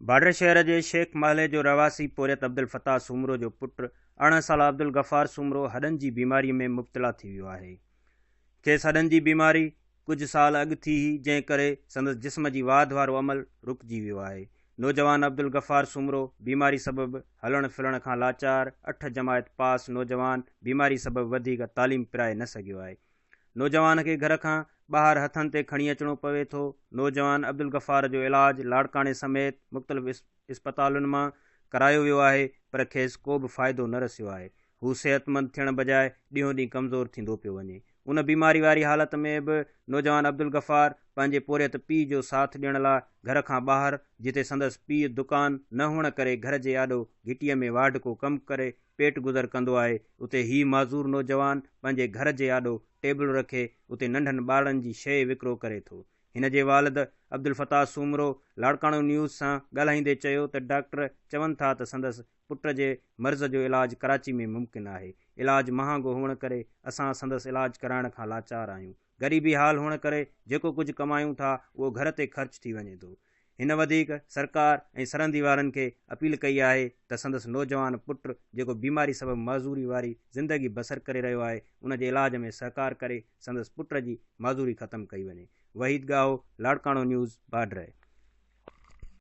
बाड्र शहर जे शेख महले जो रवासी पोरियत अब्दुल फताह सूमरो जो पुट 18 साला अब्दुल गफ़ार सूमरो हॾनि जी बीमारी में मुब्तला थी वियो आहे। खेसि हॾनि जी बीमारी कुझु साल अॻु थी हुई, जंहिं करे संदसि जिस्म जी वाध वारो अमल रुकिजी वियो आहे। नौजवान अब्दुल गफ़ार सूमरो बीमारी सबबि हलण फिरण खां लाचार 8 जमायत पास नौजवान बीमारी सबबि वधीक तालीम पिराए न सघियो आहे। नौजवान खे घर खां ॿाहिरि हथनि ते खणी अचणो पवे थो। नौजवान अब्दुल गफ़ार जो इलाजु लाड़काणे समेत मुख़्तलिफ़ इस्पतालुनि मां करायो वियो आहे, पर खेसि को बि फ़ाइदो न रसियो आहे। हू सेहतमंद थियण बजाए ॾींहों ॾींहुं कमज़ोर थींदो पियो वञे। उन बीमारी वारी हालत में बि नौजवान अब्दुल गफ़ार पंहिंजे पोरियत पीउ जो साथ ॾियण लाइ घर खां ॿाहिरि, जिते संदसि पीउ दुकान न हुअण करे घर जे आॾो घिटीअ में वाढको कमु करे पेट गुज़र कंदो आहे, उते हीउ माज़ूर नौजवान पंहिंजे घर जे आॾो टेबल रखे उते नंढनि ॿारनि जी शइ विकिरो करे थो। हिन जे वालिद अब्दुल फताह सूमरो लाड़काणो न्यूज़ सां ॻाल्हाईंदे चयो त डॉक्टर चवनि था त संदसि पुट जे मर्ज़ जो इलाजु कराची में मुमकिन आहे। इलाजु महांगो हुअण करे असां संदसि इलाजु कराइण खां लाचार आहियूं। ग़रीबी हाल हुअण करे जेको कुझु कमायूं था उहो घर ते ख़र्च थी वञे थो। हिन वधीक सरकार ऐं सरहदी वारनि खे अपील कई आहे त संदसि नौजवान पुटु जेको बीमारी सबबि माज़ूरी वारी ज़िंदगी बसर करे रहियो आहे, उन जे इलाज में सहकार करे संदसि पुट जी माज़ूरी ख़तमु कई वञे। वहीद गाहो, लाड़काणो न्यूज़, बाड्र।